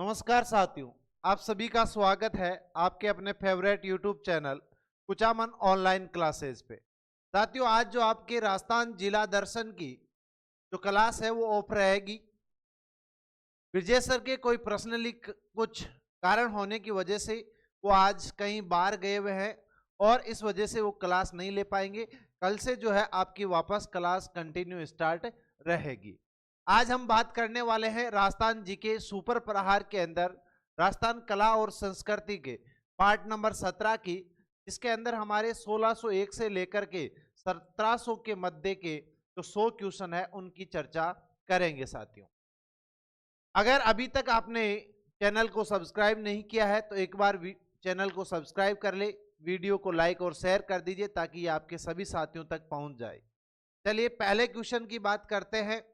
नमस्कार साथियों, आप सभी का स्वागत है आपके अपने favourite YouTube channel Kuchaman online classes पे। साथियों, आज जो आपके राजस्थान जिला दर्शन की जो क्लास है वो ऑफ रहेगी। विजय सर के कोई पर्सनली कुछ कारण होने की वजह से वो आज कहीं बाहर गए हुए हैं और इस वजह से वो क्लास नहीं ले पाएंगे। कल से जो है आपकी वापस क्लास कंटिन्यू स्टार्ट रहेगी। आज हम बात करने वाले हैं राजस्थान जी के सुपर प्रहार के अंदर राजस्थान कला और संस्कृति के पार्ट नंबर 17 की, जिसके अंदर हमारे 1601 से लेकर के 1700 के मध्य के जो 100 क्वेश्चन है उनकी चर्चा करेंगे। साथियों, अगर अभी तक आपने चैनल को सब्सक्राइब नहीं किया है तो एक बार चैनल को सब्सक्राइब कर ले, वीडियो को लाइक और शेयर कर दीजिए ताकि ये आपके सभी साथियों तक पहुंच जाए। चलिए पहले क्वेश्चन की बात करते हैं।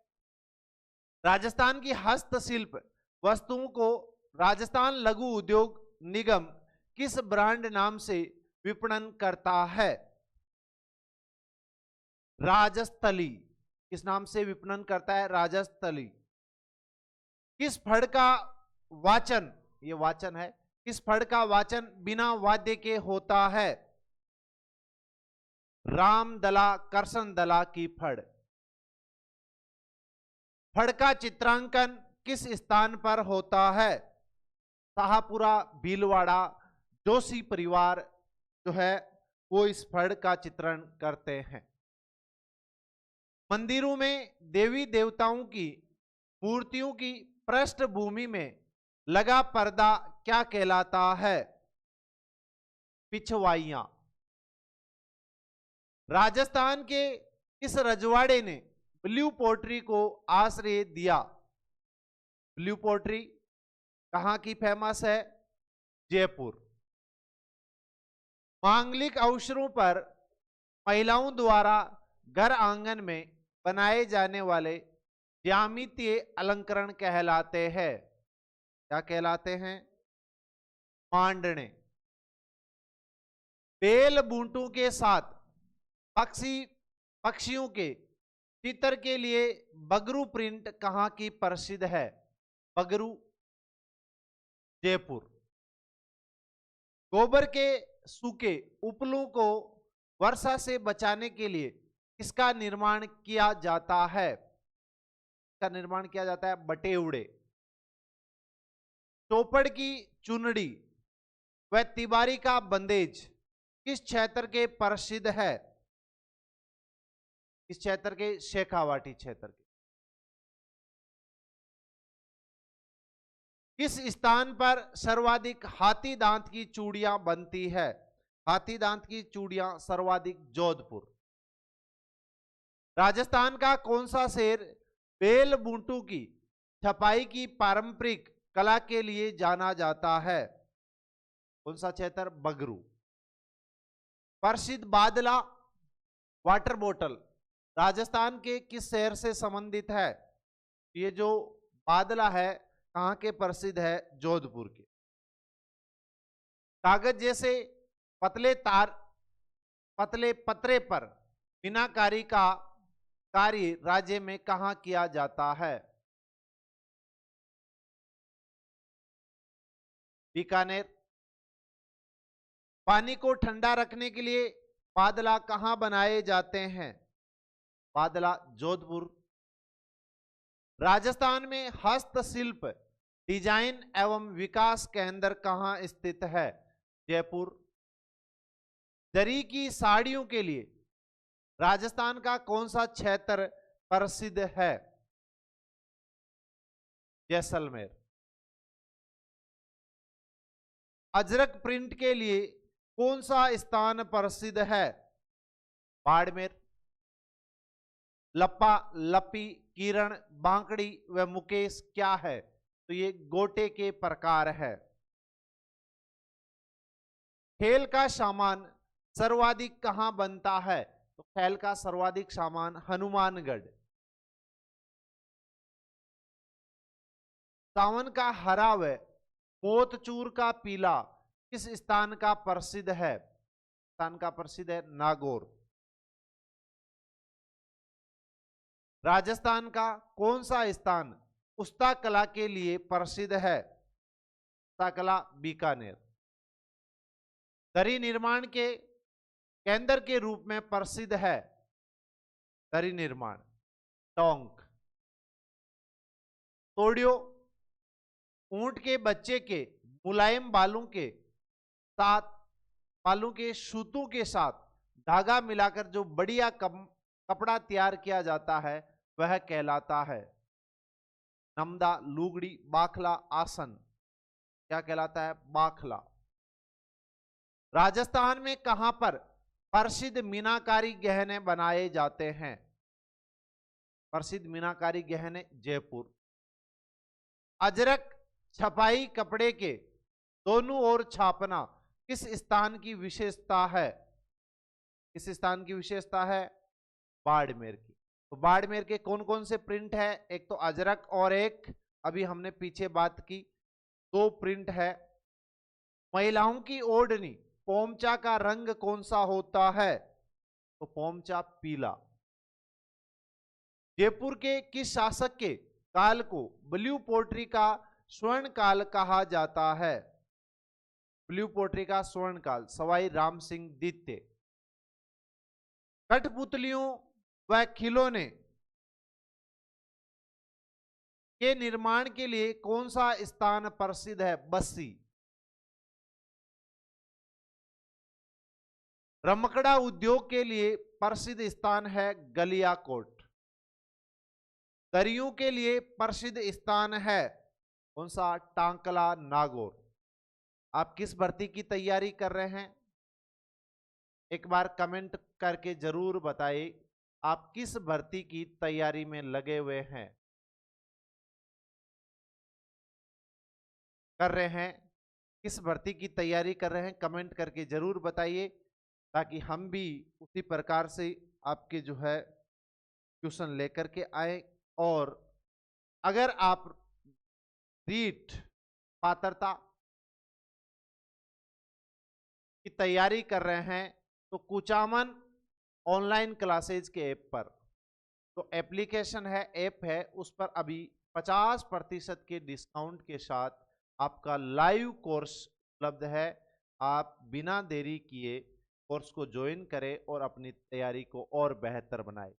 राजस्थान की हस्तशिल्प वस्तुओं को राजस्थान लघु उद्योग निगम किस ब्रांड नाम से विपणन करता है? राजस्थली। किस नाम से विपणन करता है? राजस्थली। किस फड़ का वाचन, ये वाचन है, किस फड़ का वाचन बिना वाद्य के होता है? रामदला करसन दला की फड़। फड़ का चित्रांकन किस स्थान पर होता है? शाहपुरा, भीलवाड़ा, जोशी परिवार जो है वो इस फड़ का चित्रण करते हैं। मंदिरों में देवी देवताओं की मूर्तियों की पृष्ठभूमि में लगा पर्दा क्या कहलाता है? पिछवाइयां। राजस्थान के इस रजवाड़े ने ब्लू पोट्री को आश्रय दिया? ब्लू पोट्री कहां की फेमस है? जयपुर। मांगलिक अवसरों पर महिलाओं द्वारा घर आंगन में बनाए जाने वाले ज्यामितीय अलंकरण कहलाते हैं? क्या कहलाते हैं? मांडने। बेल बूंटों के साथ पक्षियों के चित्र के लिए बगरू प्रिंट कहां की प्रसिद्ध है? बगरू, जयपुर। गोबर के सूखे उपलों को वर्षा से बचाने के लिए किसका निर्माण किया जाता है? इसका निर्माण किया जाता है बटेवड़े। चौपड़ की चुनड़ी व तिबारी का बंदेज किस क्षेत्र के प्रसिद्ध है? इस क्षेत्र के? शेखावाटी क्षेत्र के। किस स्थान पर सर्वाधिक हाथी दांत की चूड़ियां बनती है? हाथी दांत की चूड़ियां सर्वाधिक जोधपुर। राजस्थान का कौन सा शेर बेल बूंटू की छपाई की पारंपरिक कला के लिए जाना जाता है? कौन सा क्षेत्र? बगरू। प्रसिद्ध बादला वाटर बोतल राजस्थान के किस शहर से संबंधित है? ये जो बादला है कहां के प्रसिद्ध है? जोधपुर के। कागज जैसे पतले पत्रे पर मीनाकारी का कार्य राज्य में कहां किया जाता है? बीकानेर। पानी को ठंडा रखने के लिए बादला कहां बनाए जाते हैं? बादला, जोधपुर। राजस्थान में हस्तशिल्प डिजाइन एवं विकास केंद्र कहां स्थित है? जयपुर। जरी की साड़ियों के लिए राजस्थान का कौन सा क्षेत्र प्रसिद्ध है? जैसलमेर। अजरक प्रिंट के लिए कौन सा स्थान प्रसिद्ध है? बाड़मेर। लप्पा, लप्पी, किरण, बांकड़ी व मुकेश क्या है? तो ये गोटे के प्रकार है। खेल का सामान सर्वाधिक कहां बनता है? तो खेल का सर्वाधिक सामान हनुमानगढ़। सावन का हरा व मोतचूर का पीला किस स्थान का प्रसिद्ध है? स्थान का प्रसिद्ध है नागौर। राजस्थान का कौन सा स्थान उस्ता कला के लिए प्रसिद्ध है? हस्तकला बीकानेर। दरी निर्माण के केंद्र के रूप में प्रसिद्ध है दरी निर्माण टोंक। तोड़ियो ऊंट के बच्चे के मुलायम बालों के साथ बालों के सूतों के साथ धागा मिलाकर जो बढ़िया कपड़ा तैयार किया जाता है वह कहलाता है नमदा, लुगड़ी, बाखला, आसन। क्या कहलाता है? बाखला। राजस्थान में कहां पर प्रसिद्ध मीनाकारी गहने बनाए जाते हैं? प्रसिद्ध मीनाकारी गहने जयपुर। अजरक छपाई कपड़े के दोनों ओर छापना किस स्थान की विशेषता है? किस स्थान की विशेषता है? बाड़मेर की। तो बाड़मेर के कौन कौन से प्रिंट है? एक तो अजरक और एक अभी हमने पीछे बात की 2 प्रिंट है। महिलाओं की ओढ़नी पोमचा का रंग कौन सा होता है? तो पोमचा पीला। जयपुर के किस शासक के काल को ब्लू पोट्री का स्वर्ण काल कहा जाता है? ब्लू पोट्री का स्वर्ण काल सवाई राम सिंह द्वितीय। कठपुतलियों व खिलौने के निर्माण के लिए कौन सा स्थान प्रसिद्ध है? बस्सी। रमकड़ा उद्योग के लिए प्रसिद्ध स्थान है गलियाकोट। दरियों के लिए प्रसिद्ध स्थान है कौन सा? टांकला, नागौर। आप किस भर्ती की तैयारी कर रहे हैं? एक बार कमेंट करके जरूर बताइए आप किस भर्ती की तैयारी में लगे हुए हैं, कर रहे हैं, किस भर्ती की तैयारी कर रहे हैं, कमेंट करके जरूर बताइए ताकि हम भी उसी प्रकार से आपके जो है ट्यूशन लेकर के आए। और अगर आप रीट पात्रता की तैयारी कर रहे हैं तो कुचामन ऑनलाइन क्लासेज के ऐप पर, तो एप्लीकेशन है, ऐप है, उस पर अभी 50% के डिस्काउंट के साथ आपका लाइव कोर्स उपलब्ध है। आप बिना देरी किए कोर्स को ज्वाइन करें और अपनी तैयारी को और बेहतर बनाएं।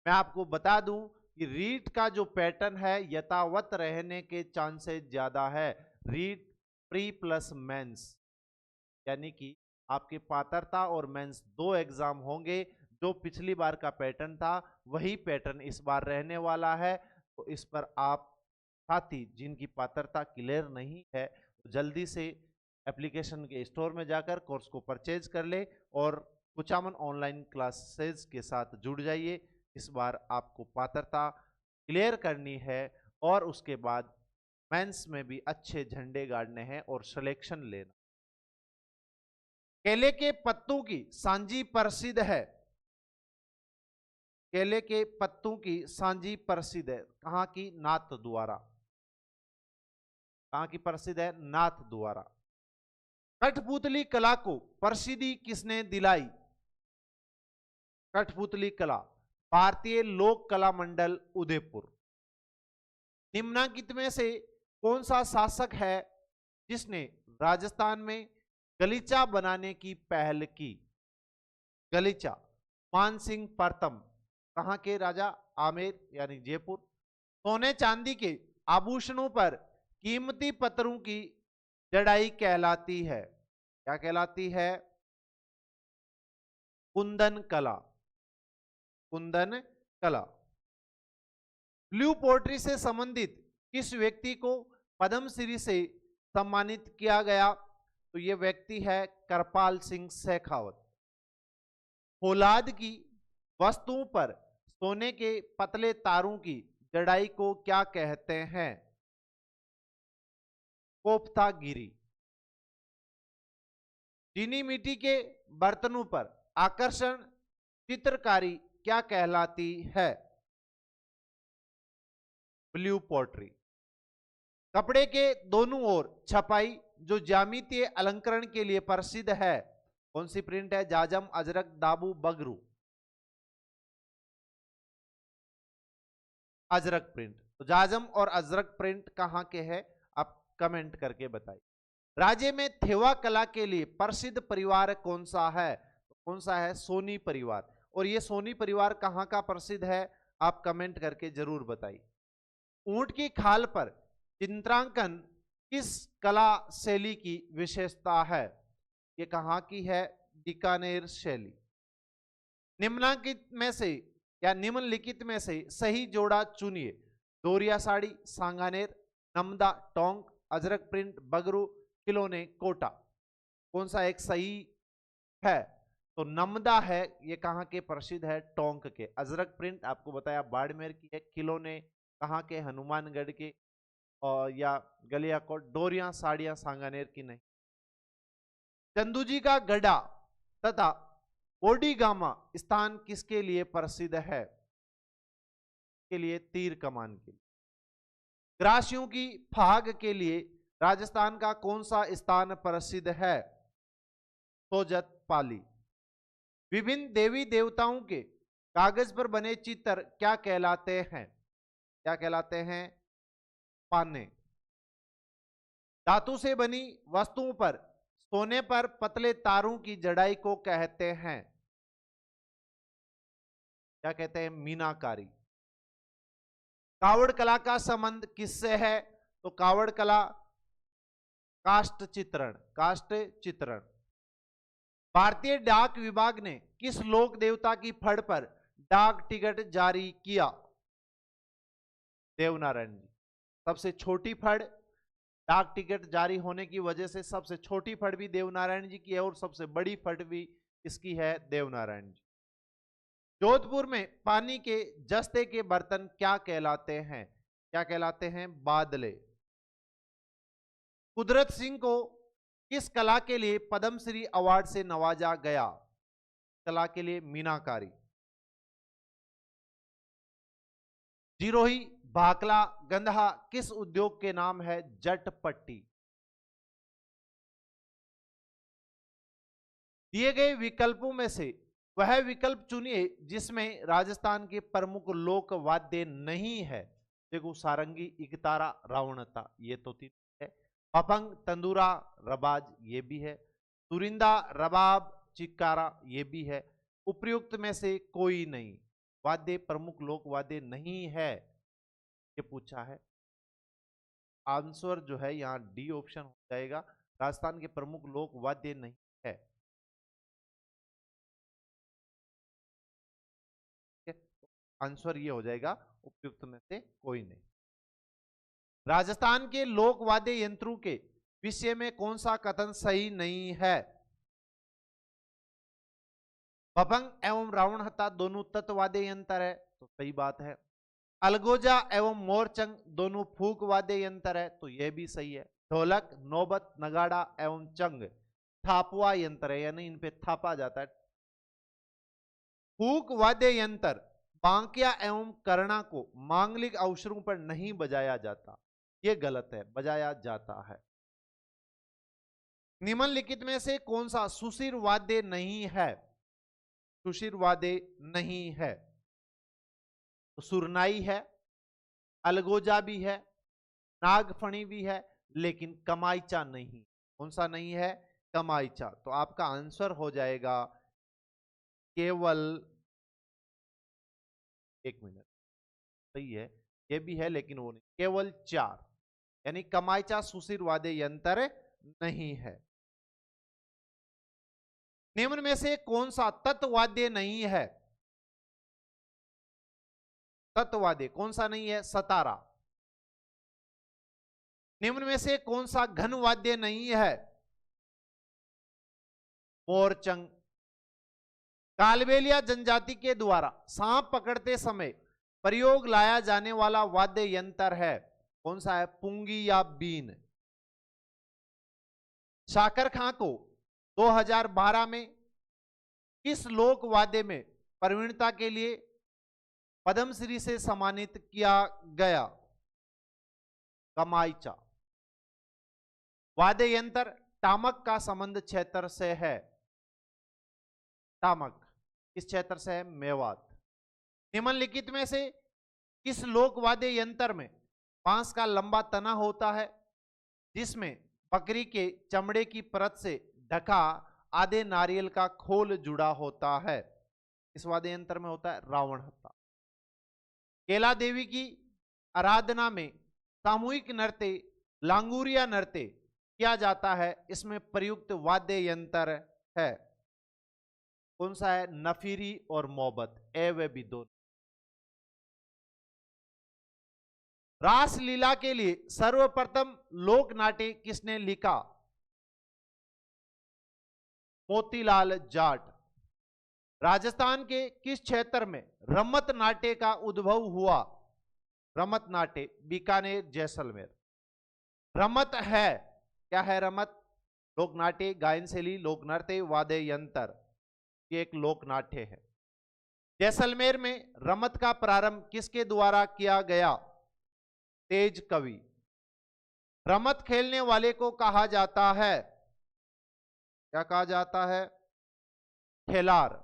मैं आपको बता दूं कि रीट का जो पैटर्न है यथावत रहने के चांसेस ज्यादा है। रीट प्री प्लस मेंस यानी कि आपके पात्रता और मेंस 2 एग्जाम होंगे। जो पिछली बार का पैटर्न था वही पैटर्न इस बार रहने वाला है। तो इस पर आप साथी जिनकी पात्रता क्लियर नहीं है तो जल्दी से एप्लीकेशन के स्टोर में जाकर कोर्स को परचेज कर ले और कुचामन ऑनलाइन क्लासेस के साथ जुड़ जाइए। इस बार आपको पात्रता क्लियर करनी है और उसके बाद मेंस में भी अच्छे झंडे गाड़ने हैं और सिलेक्शन लेना। केले के पत्तों की सांजी प्रसिद्ध है। केले के पत्तों की सांजी प्रसिद्ध है कहां की? नाथ द्वारा। कहां की प्रसिद्ध है? नाथ द्वारा। कठपुतली कला को प्रसिद्धि किसने दिलाई? कठपुतली कला भारतीय लोक कला मंडल उदयपुर। निम्नलिखित में से कौन सा शासक है जिसने राजस्थान में गलीचा बनाने की पहल की? गलीचा मानसिंह प्रथम। कहां के राजा? आमेर यानी जयपुर। सोने चांदी के आभूषणों पर कीमती पत्थरों की जड़ाई कहलाती है। क्या कहलाती है? कुंदन कला। कुंदन कला। ब्लू पोट्री से संबंधित किस व्यक्ति को पद्मश्री से सम्मानित किया गया? तो यह व्यक्ति है कृपाल सिंह शेखावत। फौलाद की वस्तुओं पर सोने के पतले तारों की जड़ाई को क्या कहते हैं? कोफ्तागिरी। चीनी मिट्टी के बर्तनों पर आकर्षण चित्रकारी क्या कहलाती है? Blue pottery. कपड़े के दोनों ओर छपाई जो ज्यामितीय अलंकरण के लिए प्रसिद्ध है कौन सी प्रिंट है? जाजम, अजरक, दाबू, बगरू। अजरक प्रिंट। तो जाजम और अजरक प्रिंट कहां के हैं आप कमेंट करके बताइए। राज्य में थेवा कला के लिए प्रसिद्ध परिवार कौन सा है? कौन सा है? सोनी परिवार। और ये सोनी परिवार कहाँ का प्रसिद्ध है? आप कमेंट करके जरूर बताइए। ऊंट की खाल पर चित्रांकन किस कला शैली की विशेषता है? ये कहाँ की है? बीकानेर शैली। निम्नलिखित में से या निम्नलिखित में से सही जोड़ा चुनिए। दोरिया साड़ी, सांगानेर, नमदा, टोंक, अजरक प्रिंट, बगरू, खिलौने, कोटा। कौन सा एक सही है? तो नमदा है, ये कहाँ के प्रसिद्ध है? टोंक के। अजरक प्रिंट आपको बताया बाड़मेर की है। खिलौने कहाँ के? हनुमानगढ़ के और या गलियाकोट। डोरिया साड़ियां सांगानेर की नहीं। चंदूजी का गढ़ा तथा ओडीगामा स्थान किसके लिए प्रसिद्ध है? के लिए तीर कमान के लिए। ग्रासियों की फाग के लिए राजस्थान का कौन सा स्थान प्रसिद्ध है? सोजत पाली। विभिन्न देवी देवताओं के कागज पर बने चित्र क्या कहलाते हैं? क्या कहलाते हैं? पाने। धातु से बनी वस्तुओं पर सोने पर पतले तारों की जड़ाई को कहते हैं? क्या कहते हैं? मीनाकारी। कावड़ कला का संबंध किससे है? तो कावड़ कला काष्ठ चित्रण। काष्ठ चित्रण। भारतीय डाक विभाग ने किस लोक देवता की फड़ पर डाक टिकट जारी किया? देवनारायण जी। सबसे छोटी फड़, डाक टिकट जारी होने की वजह से सबसे छोटी फड़ भी देवनारायण जी की है और सबसे बड़ी फड़ भी इसकी है, देवनारायण जी। जोधपुर में पानी के जस्ते के बर्तन क्या कहलाते हैं? क्या कहलाते हैं? बादले। कुदरत सिंह को किस कला के लिए पद्मश्री अवार्ड से नवाजा गया? कला के लिए मीनाकारी। जिरोही, भाकला, गंधा किस उद्योग के नाम है? जटपट्टी। दिए गए विकल्पों में से वह विकल्प चुनिए जिसमें राजस्थान के प्रमुख लोक वाद्य नहीं है। देखो, सारंगी, इकतारा, रावणता, ये तो तीन है। पफंग, तंदूरा, रबाज, ये भी है। तुरिंदा, रबाब, चिक्कारा, ये भी है। उपयुक्त में से कोई नहीं। वाद्य प्रमुख लोक वाद्य नहीं है, ये पूछा है। आंसर जो है यहाँ डी ऑप्शन हो जाएगा। राजस्थान के प्रमुख लोक वाद्य नहीं है। आंसर ये हो जाएगा, उपयुक्त में से कोई नहीं। राजस्थान के लोक वाद्य यंत्रों के विषय में कौन सा कथन सही नहीं है? भभंग एवं रावणहत्ता दोनों तत्वाद्य यंत्र है, तो सही बात है। अलगोजा एवं मोरचंग दोनों फूक वाद्य यंत्र है, तो यह भी सही है। ढोलक, नौबत, नगाड़ा एवं चंग थापवा यंत्र है, यानी इन पे थापा जाता है। फूक वाद्य यंत्र बांकिया एवं करना को मांगलिक अवसरों पर नहीं बजाया जाता, यह गलत है, बजाया जाता है। निम्नलिखित में से कौन सा सुशिर वाद्य नहीं है? सुशिर वाद्य नहीं है, तो सुरनाई है, अलगोजा भी है, नागफणी भी है, लेकिन कमाईचा नहीं। कौन सा नहीं है? कमाईचा। तो आपका आंसर हो जाएगा केवल, एक मिनट, सही है, ये भी है लेकिन वो नहीं, केवल 4, यानी कमाईचा सुशिर वाद्य यंत्र नहीं है। निम्न में से कौन सा तत्वाद्य नहीं है? तत्वाद्य कौन सा नहीं है? सतारा। निम्न में से कौन सा घन वाद्य नहीं है? मोरचंग। कालबेलिया जनजाति के द्वारा सांप पकड़ते समय प्रयोग लाया जाने वाला वाद्य यंत्र है, कौन सा है? पुंगी या बीन। शाकर खां को 2012 में किस लोक वाद्य में प्रवीणता के लिए पद्मश्री से सम्मानित किया गया? कमाईचा। वाद्य यंत्र टामक का संबंध क्षेत्र से है। टामक किस क्षेत्र से है? मेवात। निम्नलिखित में से किस लोक वाद्य यंत्र में बांस का लंबा तना होता है जिसमें बकरी के चमड़े की परत से ढका आधे नारियल का खोल जुड़ा होता है। इस वाद्य यंत्र में होता है रावण हत्था। केला देवी की आराधना में सामूहिक नृत्य लांगुरिया नृत्य किया जाता है। इसमें प्रयुक्त वाद्य यंत्र है, कौन सा है? नफीरी और मोहब्बत, ए व बी दोनों। रासलीला के लिए सर्वप्रथम लोक नाट्य किसने लिखा? मोतीलाल जाट। राजस्थान के किस क्षेत्र में रमत नाट्य का उद्भव हुआ? रमत नाट्य बीकानेर जैसलमेर। रमत है, क्या है रमत? लोक नाट्य, गायन शैली, लोक नृत्य, वाद्य यंत्र, ये एक लोक नाट्य है। जैसलमेर में रमत का प्रारंभ किसके द्वारा किया गया? तेज कवि। रमत खेलने वाले को कहा जाता है, क्या कहा जाता है? खेलार।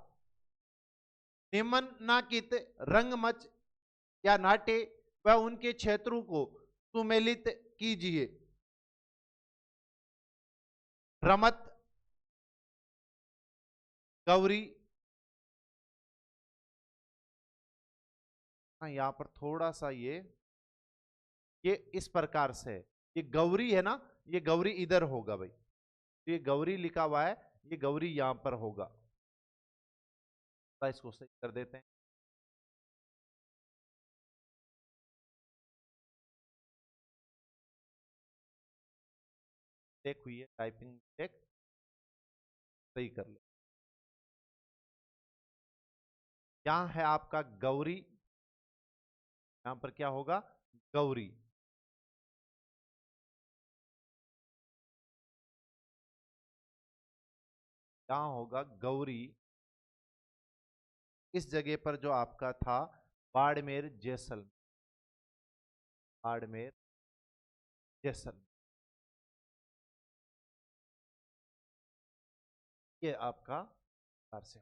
निम्नलिखित रंगमंच या नाट्य व उनके क्षेत्रों को सुमेलित कीजिए। रमत, गौरी। हाँ, यहां पर थोड़ा सा ये इस प्रकार से है। ये गौरी है ना, ये गौरी इधर होगा भाई, ये गौरी लिखा हुआ है, ये गौरी यहां पर होगा। तो इसको सही कर देते हैं। मिस्टेक हुई है, टाइपिंग मिस्टेक, सही कर ले। यहां है आपका गौरी, यहां पर क्या होगा? गौरी। यहां होगा गौरी। इस जगह पर जो आपका था बाड़मेर जैसलमेर, बाड़मेर जैसलमेर, ये आपका से।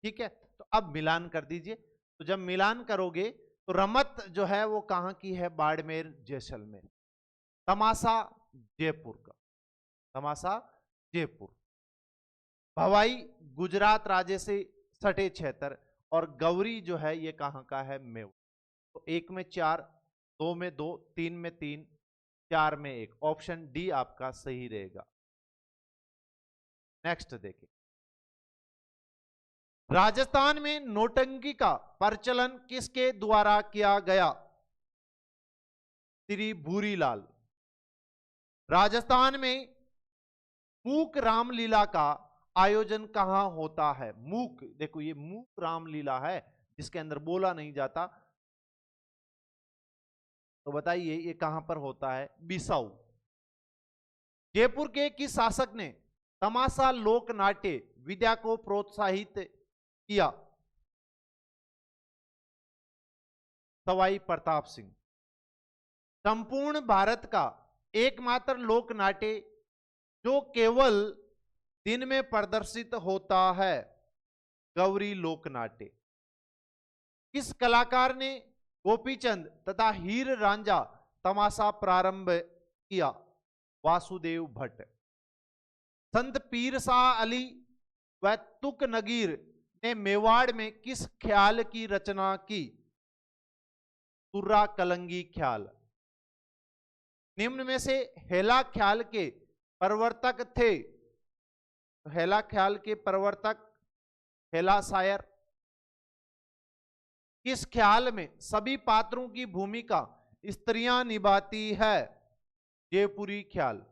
ठीक है, तो अब मिलान कर दीजिए। तो जब मिलान करोगे तो रमत जो है वो कहां की है? बाड़मेर जैसलमेर। तमाशा जयपुर का, तमाशा जयपुर। भवाई गुजरात राज्य से सटे क्षेत्र, और गौरी जो है ये कहां का है? मेवाड़। तो 1 में 4, 2 में 2, 3 में 3, 4 में 1, ऑप्शन डी आपका सही रहेगा। नेक्स्ट देखिए, राजस्थान में नौटंकी का प्रचलन किसके द्वारा किया गया? श्री भूरीलाल। राजस्थान में मूक रामलीला का आयोजन कहां होता है? मूक, देखो ये मूक रामलीला है जिसके अंदर बोला नहीं जाता, तो बताइए ये कहां पर होता है? बिसाऊ। जयपुर के किस शासक ने तमाशा लोक नाट्य विद्या को प्रोत्साहित किया? सवाई प्रताप सिंह। संपूर्ण भारत का एकमात्र लोक नाट्य जो केवल दिन में प्रदर्शित होता है, गौरी लोक नाट्य। किस कलाकार ने गोपीचंद तथा हीर रांझा तमाशा प्रारंभ किया? वासुदेव भट्ट। संत पीर शाह अली व तुक नगीर ने मेवाड़ में किस ख्याल की रचना की? तुर्रा कलंगी ख्याल। निम्न में से हेला ख्याल के प्रवर्तक थे? हेला ख्याल के प्रवर्तक हेला शायर। किस ख्याल में सभी पात्रों की भूमिका स्त्रियां निभाती है? जयपुरी ख्याल।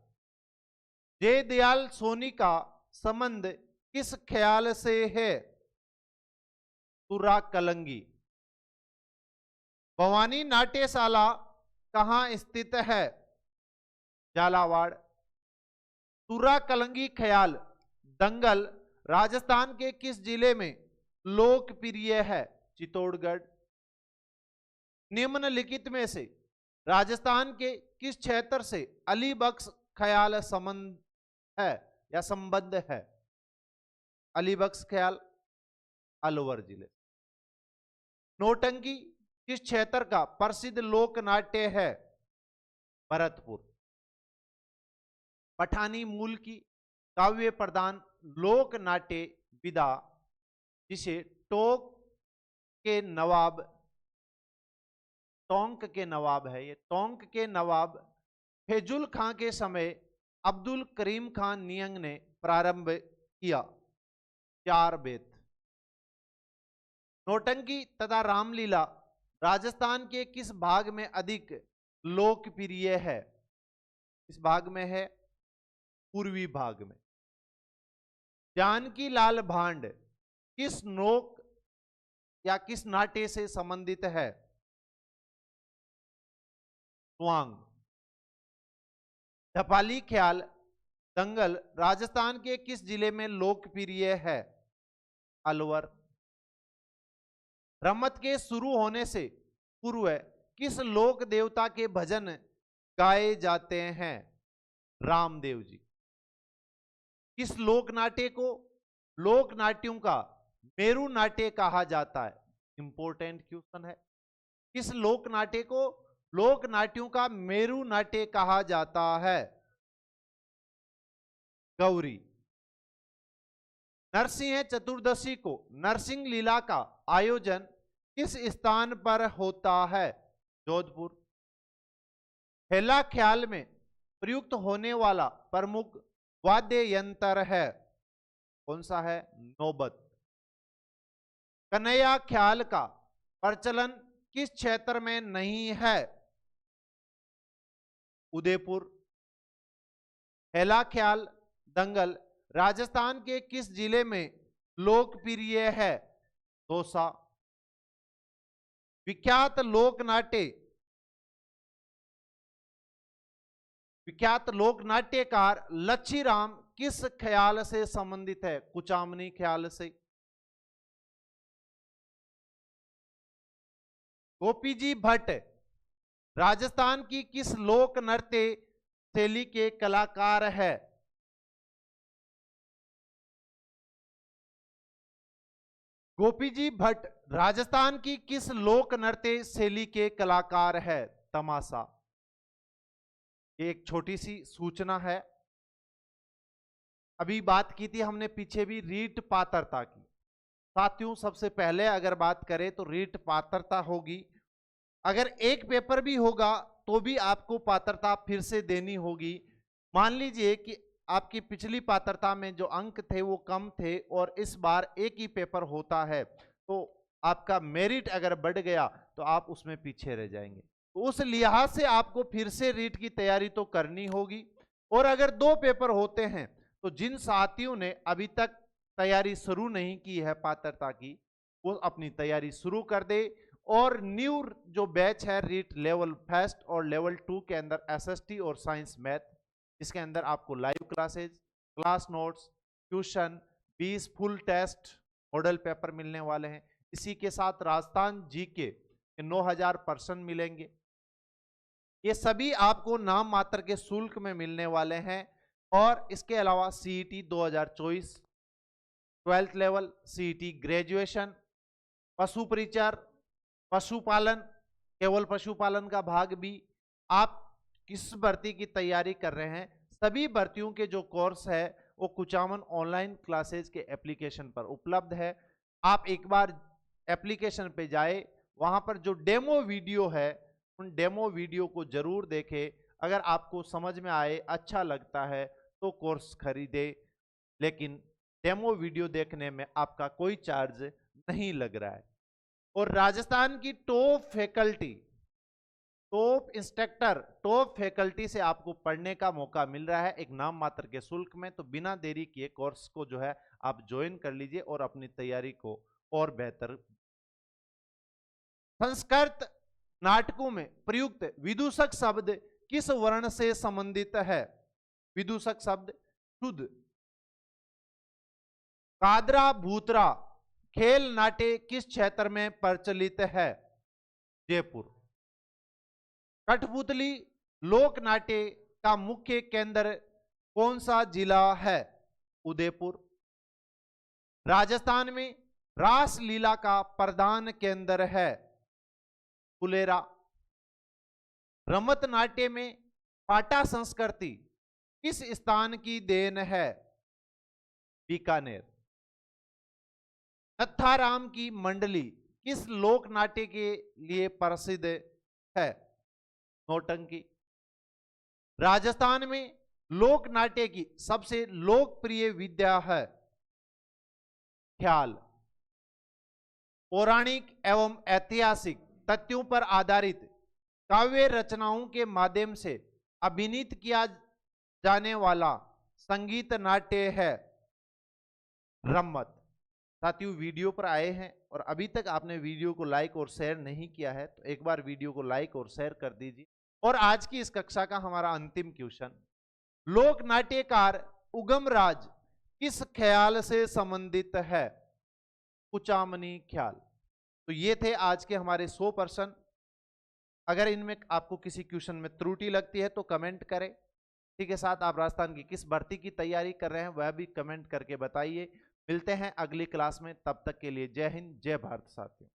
जय दयाल सोनी का संबंध किस ख्याल से है? तुर्रा कलंगी। भवानी नाट्यशाला कहां स्थित है? झालावाड़। तुर्रा कलंगी ख्याल दंगल राजस्थान के किस जिले में लोकप्रिय है? चित्तौड़गढ़। निम्नलिखित में से राजस्थान के किस क्षेत्र से अलीबख्श ख्याल संबंध है या संबंध है? अलीबख्श ख्याल अलवर जिले। नौटंकी किस क्षेत्र का प्रसिद्ध लोक नाट्य है? भरतपुर। पठानी मूल की काव्य प्रधान लोक नाट्य विधा, जिसे टोंक के नवाब है, ये टोंक के नवाब फैजुल खां के समय अब्दुल करीम खान नियंग ने प्रारंभ किया। 4 बेत। नौटंकी तथा रामलीला राजस्थान के किस भाग में अधिक लोकप्रिय है? इस भाग में है पूर्वी भाग में। जानकी लाल भांड किस लोक या किस नाट्य से संबंधित है? स्वांग। ढपाली ख्याल दंगल राजस्थान के किस जिले में लोकप्रिय है? अलवर। रमत के शुरू होने से पूर्व किस लोक देवता के भजन गाए जाते हैं? रामदेव जी। किस लोक नाट्य को लोक नाट्यों का मेरु नाट्य कहा जाता है? इंपॉर्टेंट क्वेश्चन है। किस लोक नाट्य को लोक नाट्यों का मेरु नाट्य कहा जाता है? गौरी। नरसिंह चतुर्दशी को नरसिंह लीला का आयोजन किस स्थान पर होता है? जोधपुर। हेला ख्याल में प्रयुक्त होने वाला प्रमुख वाद्य यंत्र है? कौन सा है? नौबत। कन्हैया ख्याल का प्रचलन किस क्षेत्र में नहीं है? उदयपुर। हेला ख्याल दंगल राजस्थान के किस जिले में लोकप्रिय है? दौसा। विख्यात लोक नाट्यकार लच्छीराम किस ख्याल से संबंधित है? कुचामनी ख्याल से। गोपी जी भट्ट राजस्थान की किस लोक नृत्य शैली के कलाकार है? गोपी जी भट्ट राजस्थान की किस लोक नृत्य शैली के कलाकार है? तमाशा। एक छोटी सी सूचना है, अभी बात की थी हमने पीछे भी रीट पात्रता की। साथियों, सबसे पहले अगर बात करें तो रीट पात्रता होगी। अगर एक पेपर भी होगा तो भी आपको पात्रता फिर से देनी होगी। मान लीजिए कि आपकी पिछली पात्रता में जो अंक थे वो कम थे और इस बार एक ही पेपर होता है, तो आपका मेरिट अगर बढ़ गया तो आप उसमें पीछे रह जाएंगे। तो उस लिहाज से आपको फिर से रीट की तैयारी तो करनी होगी। और अगर 2 पेपर होते हैं तो जिन साथियों ने अभी तक तैयारी शुरू नहीं की है पात्रता की, वो अपनी तैयारी शुरू कर दे। और न्यू जो बैच है रीट लेवल फर्स्ट और लेवल 2 के अंदर एसएसटी और साइंस मैथ, इसके अंदर आपको live classes, class notes, tuition, 20 full test model paper मिलने वाले हैं। इसी के साथ राजस्थान जीके के 9000 पर्सन मिलेंगे। ये सभी आपको नाम मात्र के शुल्क में मिलने वाले हैं। और इसके अलावा CET 2024 12th level, CET graduation, पशु परिचर, पशुपालन, केवल पशुपालन का भाग भी। आप किस भर्ती की तैयारी कर रहे हैं, सभी भर्तियों के जो कोर्स है वो कुचामन ऑनलाइन क्लासेज के एप्लीकेशन पर उपलब्ध है। आप एक बार एप्लीकेशन पे जाए, वहां पर जो डेमो वीडियो है उन डेमो वीडियो को जरूर देखें। अगर आपको समझ में आए, अच्छा लगता है तो कोर्स खरीदे, लेकिन डेमो वीडियो देखने में आपका कोई चार्ज नहीं लग रहा है। और राजस्थान की top faculty, top instructor, top faculty से आपको पढ़ने का मौका मिल रहा है एक नाम मात्र के शुल्क में। तो बिना देरी किए कोर्स को जो है आप ज्वाइन कर लीजिए और अपनी तैयारी को और बेहतर। संस्कृत नाटकों में प्रयुक्त विदूषक शब्द किस वर्ण से संबंधित है? विदूषक शब्द शुद्ध। कादरा भूतरा खेल नाट्य किस क्षेत्र में प्रचलित है? जयपुर। कठपुतली लोक नाट्य का मुख्य केंद्र कौन सा जिला है? उदयपुर। राजस्थान में रास लीला का प्रधान केंद्र है? फुलेरा। रमत नाट्य में पाटा संस्कृति किस स्थान की देन है? बीकानेर। नत्थाराम की मंडली किस लोक नाट्य के लिए प्रसिद्ध है? नौटंकी। राजस्थान में लोक नाट्य की सबसे लोकप्रिय विद्या है? ख्याल। पौराणिक एवं ऐतिहासिक तथ्यों पर आधारित काव्य रचनाओं के माध्यम से अभिनीत किया जाने वाला संगीत नाट्य है रम्मत। साथियों, वीडियो पर आए हैं और अभी तक आपने वीडियो को लाइक और शेयर नहीं किया है तो एक बार वीडियो को लाइक और शेयर कर दीजिए। और आज की इस कक्षा का हमारा अंतिम क्वेश्चन, लोक नाट्यकार उगमराज किस ख्याल से संबंधित है? कुचामनी ख्याल। तो ये थे आज के हमारे 100 प्रश्न। अगर इनमें आपको किसी क्वेश्चन में त्रुटि लगती है तो कमेंट करें। इसी के साथ आप राजस्थान की किस भर्ती की तैयारी कर रहे हैं वह भी कमेंट करके बताइए। मिलते हैं अगली क्लास में, तब तक के लिए जय हिंद जय भारत साथियों।